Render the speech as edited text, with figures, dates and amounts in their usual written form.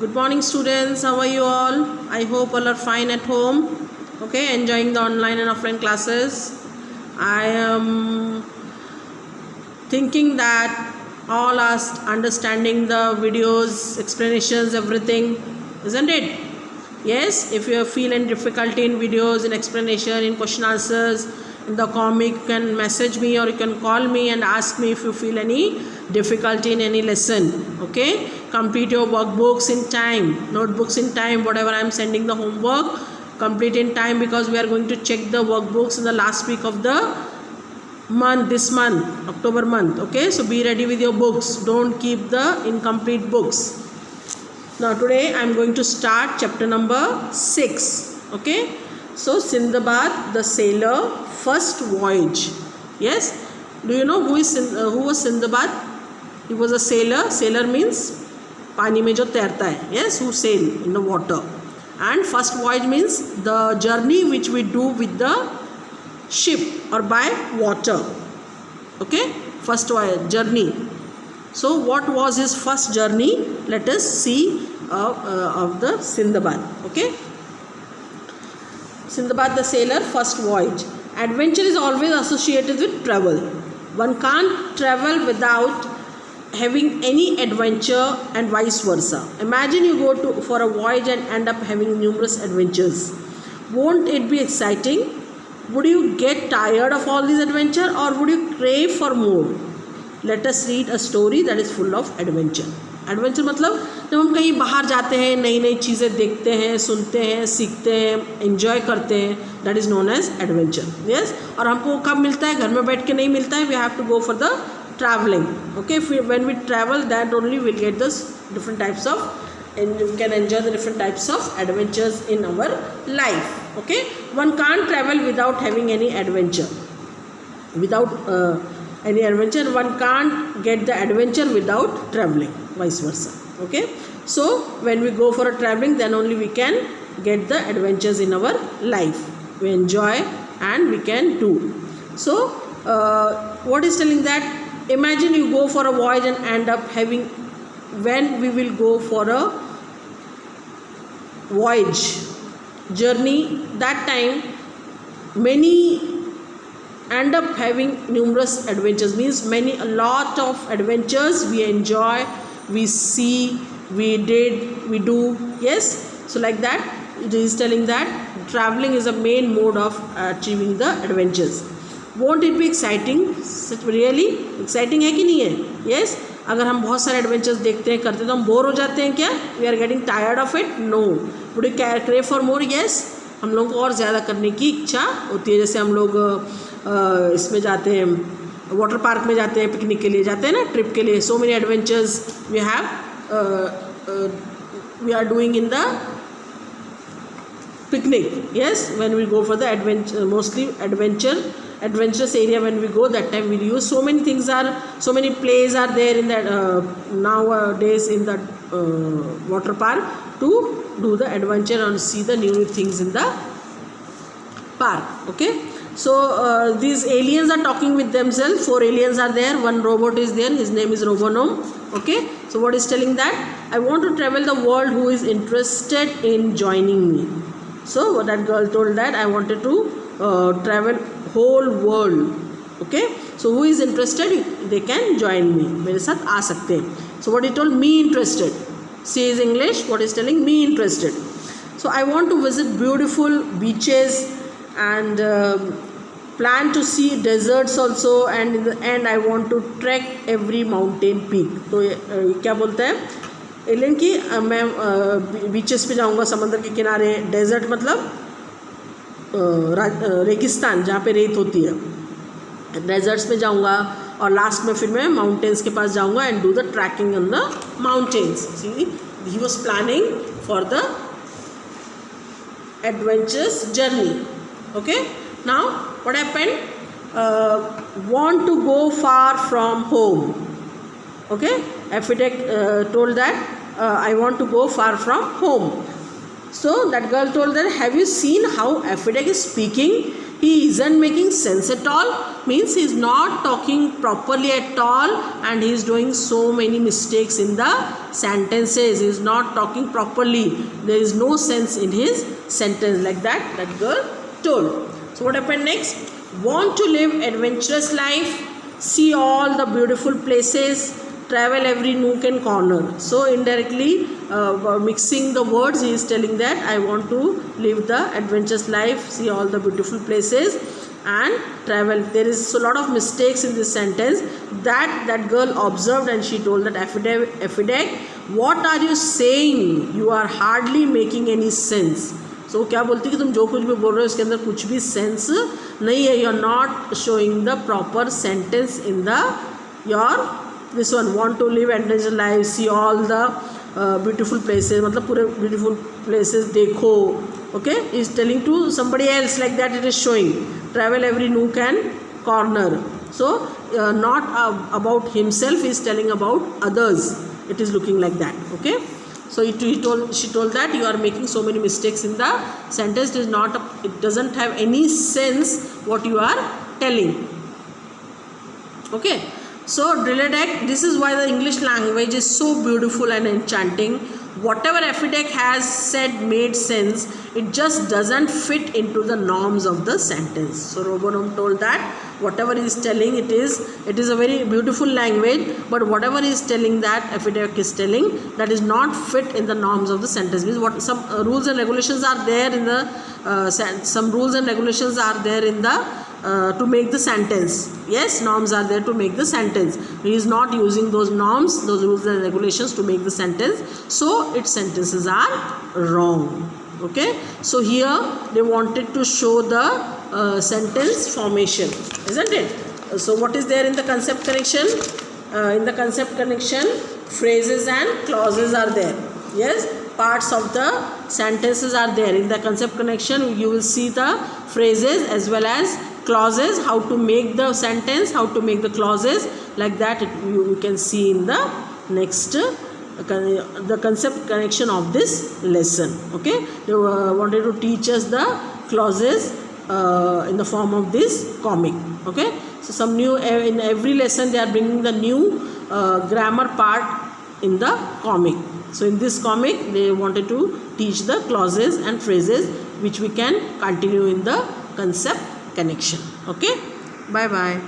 Good morning, students. How are you all? I hope all are fine at home. Okay, enjoying the online and offline classes. I am thinking that all are understanding the videos, explanations, everything, isn't it? Yes, if you feel any difficulty in videos, in explanation, in question answers, in the comic, you can message me or you can call me and ask me if you feel any difficulty in any lesson. Okay, complete your workbooks in time, notebooks in time, whatever I am sending the homework, complete in time, because we are going to check the workbooks in the last week of the month, this month, October month. Okay, so be ready with your books, don't keep the incomplete books. Now today I am going to start chapter number 6. Okay, so Sindbad the sailor, first voyage. Yes, do you know who was Sindbad? He was a sailor. Sailor means पानी में जो तैरता है. Yes, who sail in the water. And first voyage means the journey which we do with the ship or by water. Okay, first voyage, journey. So what was his first journey? Let us see of the Sindbad. Okay, Sindbad the sailor, first voyage. Adventure is always associated with travel. One can't travel without having any adventure and vice versa. Imagine you go for a voyage and end up having numerous adventures. Won't it be exciting? Would you get tired of all these adventure or would you crave for more? Let us read a story that is full of adventure. Adventure मतलब जब हम कहीं बाहर जाते हैं, नई नई चीज़ें देखते हैं, सुनते हैं, सीखते हैं, एंजॉय करते हैं, that is known as adventure. Yes, और हमको कब मिलता है? घर में बैठ के नहीं मिलता है. We have to go for the traveling. Okay, when we travel, that only we'll get this different types of, and you can enjoy the different types of adventures in our life. Okay, one can't travel without having any adventure. Without any adventure, one can't get the adventure without traveling, vice versa. Okay, so when we go for a traveling, then only we can get the adventures in our life. We enjoy and we can do. So what is telling that? Imagine you go for a voyage and end up having, when we will go for a voyage journey, that time many end up having numerous adventures, means a lot of adventures we enjoy, we see, we do. Yes, so like that it is telling that traveling is a main mode of achieving the adventures. Won't it be exciting? Really exciting है कि नहीं है? Yes, अगर हम बहुत सारे adventures देखते हैं, करते हैं, तो हम बोर हो जाते हैं क्या? We are getting tired of it? No. Would you crave for more? Yes, हम लोगों को और ज़्यादा करने की इच्छा होती है. जैसे हम लोग इसमें जाते हैं, वाटर पार्क में जाते हैं, पिकनिक के लिए जाते हैं ना, ट्रिप के लिए. So many adventures we are doing in the picnic. Yes, when we go for the adventure, mostly adventurous area, when we go, that time we'll use so many plays are there in that nowadays in that water park to do the adventure and see the new things in the park. Okay, so these aliens are talking with themselves. 4 aliens are there, one robot is there, his name is Robonom. Okay, so what is telling that? I want to travel the world, who is interested in joining me. So that girl told that I wanted to travel whole world. Okay, so who is interested, they can join me, मेरे साथ आ सकते हैं. So what he told, me interested. C is English, what is telling, me interested. So I want to visit beautiful beaches and plan to see deserts also, and in the end I want to trek every mountain peak. तो क्या बोलता है alien की, मैं beaches पे जाऊंगा, समंदर के किनारे. डेजर्ट मतलब रेगिस्तान जहाँ पे रेत होती है, डेजर्ट्स में जाऊंगा, और लास्ट में फिर मैं माउंटेन्स के पास जाऊंगा and do the trekking on the mountains. See, he was planning for the adventurous journey. Okay, now what happened? Want to go far from home. Okay, Ephitic told that I want to go far from home. So that girl told that, have you seen how Ephitic is speaking? he isn't making sense at all means he is not talking properly at all, and he is doing so many mistakes in the sentences. He is not talking properly. There is no sense in his sentence, like that girl told. So what happened next? Want to live adventurous life, see all the beautiful places, travel every nook and corner. So indirectly mixing the words, he is telling that I want to live the adventurous life, see all the beautiful places and travel. There is a lot of mistakes in this sentence that girl observed, and she told that Aphrodite, what are you saying? You are hardly making any sense. So क्या बोलती है कि तुम जो कुछ भी बोल रहे हो इसके अंदर कुछ भी सेंस नहीं है. You are not showing the proper sentence in the your this one. Want to live adventure life, see all the beautiful places, मतलब पूरे ब्यूटीफुल प्लेसेस देखो. Okay, is telling to somebody else, like that it is showing. Travel every nook and corner. So not about himself, is telling about others. It is looking like that. Okay, so she told that you are making so many mistakes in the sentence. It doesn't have any sense what you are telling. Okay, so Diledak, this is why the English language is so beautiful and enchanting. Whatever Aphrodite has said made sense. It just doesn't fit into the norms of the sentence. So Robonow told that whatever he is telling, it is a very beautiful language, but whatever he is telling, that Aphrodite is telling, that is not fit in the norms of the sentence. Means what some rules and regulations are there in the some rules and regulations are there in the to make the sentence. Yes, norms are there to make the sentence. He is not using those norms, those rules and regulations to make the sentence, so its sentences are wrong. Okay, so here they wanted to show the sentence formation, isn't it? So what is there in the concept connection? In the concept connection, phrases and clauses are there. Yes, parts of the sentences are there. In the concept connection, you will see the phrases as well as clauses, how to make the sentence, how to make the clauses, like that you can see in the next the concept connection of this lesson. Okay, they wanted to teach us the clauses in the form of this comic. Okay, so some new in every lesson they are bringing the new grammar part in the comic. So in this comic they wanted to teach the clauses and phrases which we can continue in the concept connection. Okay, bye bye.